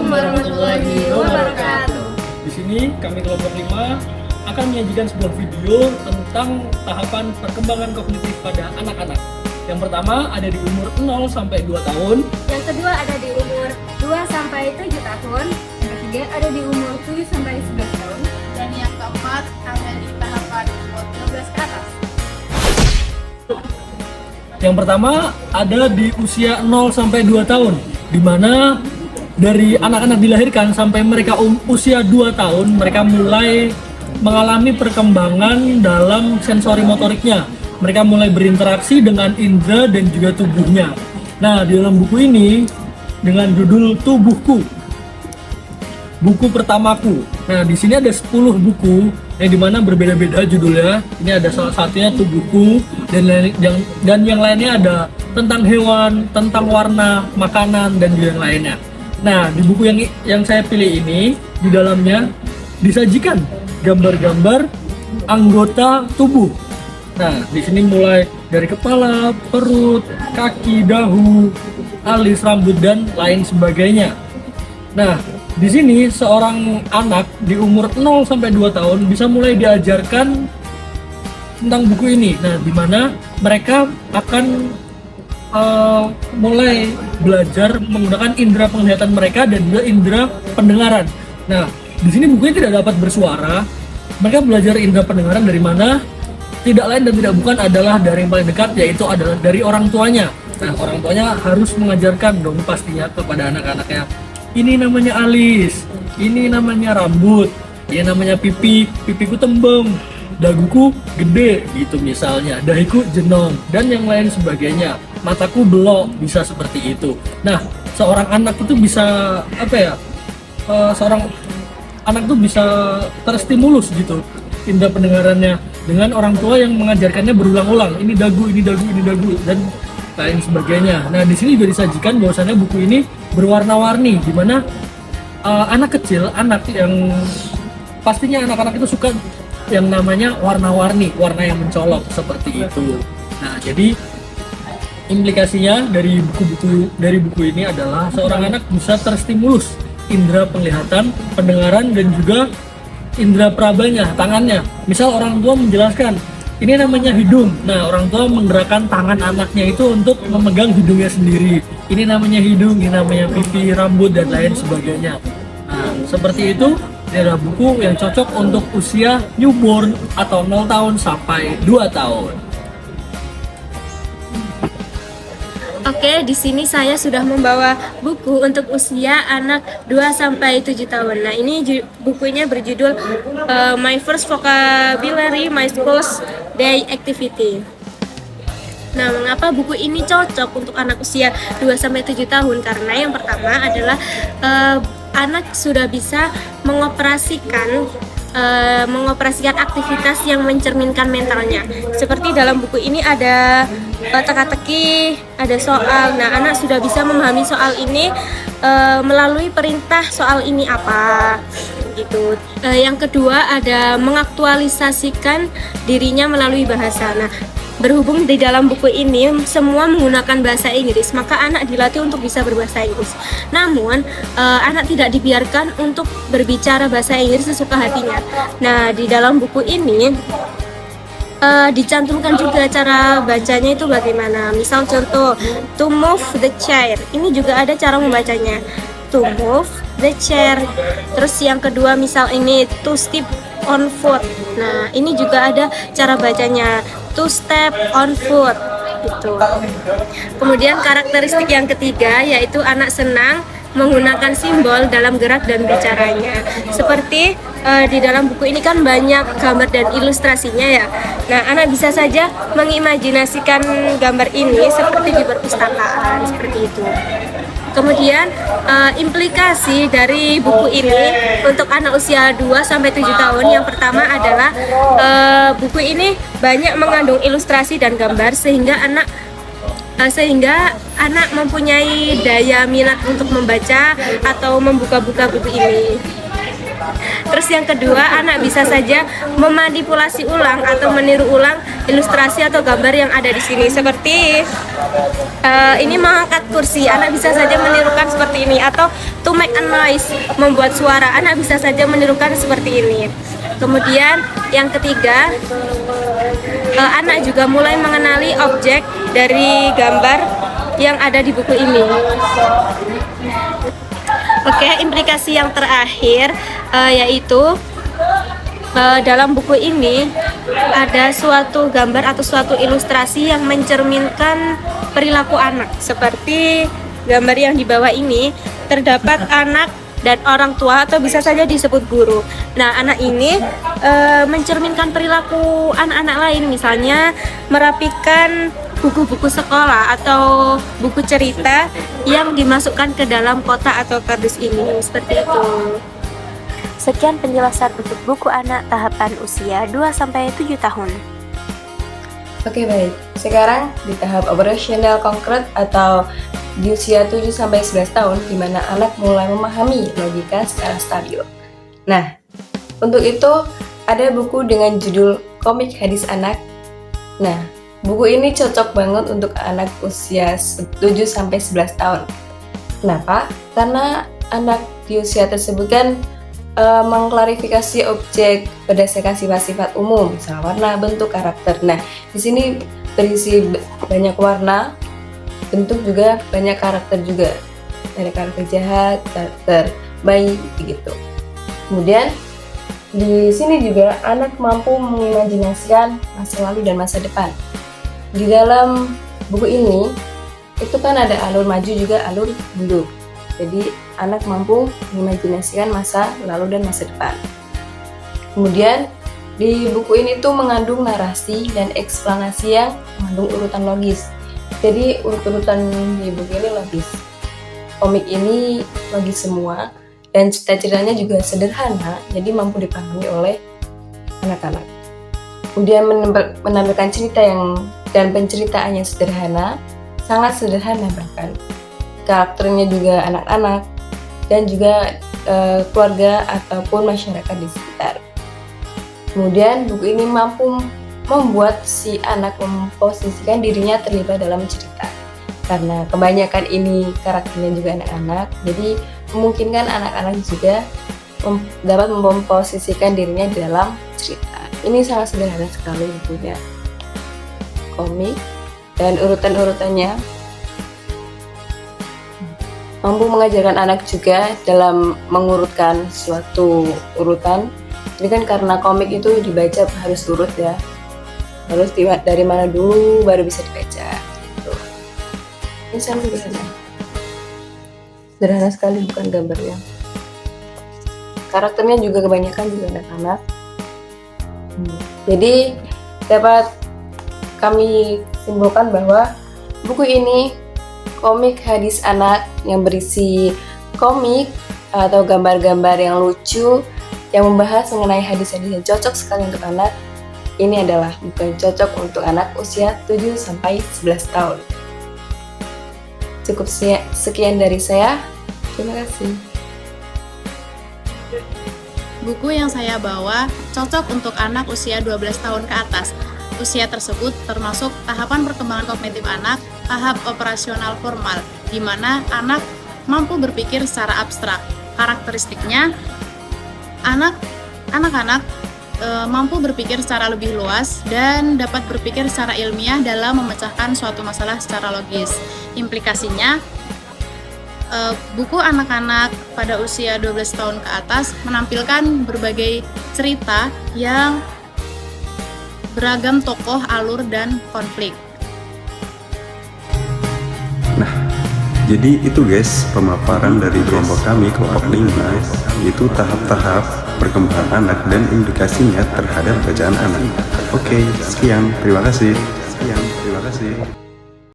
warahmatullahi wabarakatuh. Di sini kami kelompok 5 akan menyajikan sebuah video tentang tahapan perkembangan kognitif pada anak-anak. Yang pertama ada di umur 0 sampai 2 tahun. Yang kedua ada di umur 2 sampai 7 tahun. Yang ketiga ada di umur 7 sampai 11 tahun. Dan yang keempat ada di tahapan umur 12 ke atas. Yang pertama ada di usia 0 sampai 2 tahun, di mana dari anak-anak dilahirkan sampai mereka usia 2 tahun, mereka mulai mengalami perkembangan dalam sensori motoriknya. Mereka mulai berinteraksi dengan indera dan juga tubuhnya. Nah, di dalam buku ini dengan judul Tubuhku, buku pertamaku. Nah, di sini ada 10 buku yang dimana berbeda-beda judulnya. Ini ada salah satunya Tubuhku dan yang lainnya ada tentang hewan, tentang warna, makanan dan juga yang lainnya. Nah, di buku yang saya pilih ini di dalamnya disajikan gambar-gambar anggota tubuh. Nah, di sini mulai dari kepala, perut, kaki, dahu, alis, rambut dan lain sebagainya. Nah, di sini seorang anak di umur 0 sampai 2 tahun bisa mulai diajarkan tentang buku ini. Nah, di mana mereka akan mulai belajar menggunakan indera penglihatan mereka dan juga indera pendengaran. Nah, di sini bukunya tidak dapat bersuara. Mereka belajar indera pendengaran dari mana? Tidak lain dan tidak bukan adalah dari yang paling dekat, yaitu adalah dari orang tuanya. Nah, orang tuanya harus mengajarkan dong pastinya kepada anak-anaknya. Ini namanya alis, ini namanya rambut, ini namanya pipi, pipiku tembem, daguku gede gitu misalnya, dahiku jenong dan yang lain sebagainya. Mataku belok, bisa seperti itu. Nah, seorang anak itu bisa seorang anak itu bisa terstimulus gitu indera pendengarannya dengan orang tua yang mengajarkannya berulang-ulang. Ini dagu, ini dagu, ini dagu dan lain sebagainya. Nah, di sini juga disajikan bahwasannya buku ini berwarna-warni, di mana anak kecil, anak yang pastinya anak-anak itu suka yang namanya warna-warni, warna yang mencolok seperti itu. Nah, jadi implikasinya dari buku ini adalah seorang anak bisa terstimulus indera penglihatan, pendengaran dan juga indera perabanya, tangannya. Misal orang tua menjelaskan, ini namanya hidung. Nah, orang tua menggerakkan tangan anaknya itu untuk memegang hidungnya sendiri. Ini namanya hidung, ini namanya pipi, rambut, dan lain sebagainya. Nah, seperti itu, ini adalah buku yang cocok untuk usia newborn atau 0 tahun sampai 2 tahun. Oke, di sini saya sudah membawa buku untuk usia anak 2 sampai 7 tahun. Nah, ini bukunya berjudul My First Vocabulary, My School's Day Activity. Nah, mengapa buku ini cocok untuk anak usia 2 sampai 7 tahun? Karena yang pertama adalah anak sudah bisa mengoperasikan aktivitas yang mencerminkan mentalnya. Seperti dalam buku ini ada teka-teki, ada soal. Nah, anak sudah bisa memahami soal ini melalui perintah soal ini apa gitu. Yang kedua ada mengaktualisasikan dirinya melalui bahasa. Nah, berhubung di dalam buku ini semua menggunakan bahasa Inggris, maka anak dilatih untuk bisa berbahasa Inggris. Namun, anak tidak dibiarkan untuk berbicara bahasa Inggris sesuka hatinya. Nah, di dalam buku ini dicantumkan juga cara bacanya itu bagaimana. Misal contoh, to move the chair. Ini juga ada cara membacanya. To move the chair. Terus yang kedua misal ini to step on foot. Nah, ini juga ada cara bacanya. To step on foot gitu. Kemudian karakteristik yang ketiga yaitu anak senang menggunakan simbol dalam gerak dan bicaranya. Seperti di dalam buku ini kan banyak gambar dan ilustrasinya ya. Nah, anak bisa saja mengimajinasikan gambar ini seperti di perpustakaan seperti itu. Kemudian implikasi dari buku ini untuk anak usia 2 sampai 7 tahun yang pertama adalah buku ini banyak mengandung ilustrasi dan gambar sehingga anak mempunyai daya minat untuk membaca atau membuka-buka buku ini. Terus yang kedua, anak bisa saja memanipulasi ulang atau meniru ulang ilustrasi atau gambar yang ada di sini. Seperti ini mengangkat kursi, anak bisa saja menirukan seperti ini. Atau to make a noise, membuat suara, anak bisa saja menirukan seperti ini. Kemudian yang ketiga, anak juga mulai mengenali objek dari gambar yang ada di buku ini. Oke, implikasi yang terakhir yaitu dalam buku ini ada suatu gambar atau suatu ilustrasi yang mencerminkan perilaku anak. Seperti gambar yang di bawah ini, terdapat anak dan orang tua atau bisa saja disebut guru. Nah, anak ini mencerminkan perilaku anak-anak lain, misalnya merapikan buku-buku sekolah atau buku cerita yang dimasukkan ke dalam kotak atau kardus ini, seperti itu. Sekian penjelasan untuk buku anak tahapan usia 2-7 tahun. Oke, baik. Sekarang di tahap operasional konkret atau di usia 7-11 tahun, di mana anak mulai memahami logika secara stabil. Nah, untuk itu ada buku dengan judul Komik Hadis Anak. Nah, buku ini cocok banget untuk anak usia 7-11 tahun. Kenapa? Karena anak di usia tersebut kan mengklarifikasi objek berdasarkan sifat-sifat umum, misalnya warna, bentuk, karakter. Nah, di sini berisi banyak warna, bentuk juga banyak karakter juga. Ada karakter jahat, karakter baik, begitu. Kemudian di sini juga anak mampu mengimajinasikan masa lalu dan masa depan. Di dalam buku ini itu kan ada alur maju juga alur mundur. Jadi anak mampu mengimajinasikan masa lalu dan masa depan. Kemudian di buku ini tuh mengandung narasi dan eksplanasi yang mengandung urutan logis. Jadi urut-urutan di buku ini logis. Komik ini logis semua dan cerita-ceritanya juga sederhana, jadi mampu dipahami oleh anak-anak. Kemudian menampilkan cerita dan penceritaannya sederhana, sangat sederhana bahkan. Karakternya juga anak-anak dan juga keluarga ataupun masyarakat di sekitar. Kemudian buku ini mampu membuat si anak memposisikan dirinya terlibat dalam cerita. Karena kebanyakan ini karakternya juga anak-anak, jadi memungkinkan anak-anak juga dapat memposisikan dirinya dalam cerita. Ini sangat sederhana sekali bukunya. Komik dan urutan-urutannya mampu mengajarkan anak juga dalam mengurutkan suatu urutan. Jadi kan karena komik itu dibaca harus urut ya, harus dari mana dulu baru bisa dibaca gitu. Ini sangat sederhana sekali, bukan gambarnya. Karakternya juga kebanyakan juga anak-anak. Jadi dapat kami simpulkan bahwa buku ini Komik Hadis Anak yang berisi komik atau gambar-gambar yang lucu yang membahas mengenai hadis-hadis yang cocok sekali untuk anak. Ini adalah buku yang cocok untuk anak usia 7-11 tahun. Cukup sekian dari saya. Terima kasih. Buku yang saya bawa cocok untuk anak usia 12 tahun ke atas. Usia tersebut termasuk tahapan perkembangan kognitif anak, tahap operasional formal, di mana anak mampu berpikir secara abstrak. Karakteristiknya, anak-anak mampu berpikir secara lebih luas dan dapat berpikir secara ilmiah dalam memecahkan suatu masalah secara logis. Implikasinya, buku anak-anak pada usia 12 tahun ke atas menampilkan berbagai cerita yang beragam tokoh, alur, dan konflik. Nah, jadi itu guys pemaparan dari kelompok kami, kelompok 5, yaitu tahap-tahap perkembangan anak dan implikasinya terhadap bacaan anak. Oke, sekian, terima kasih.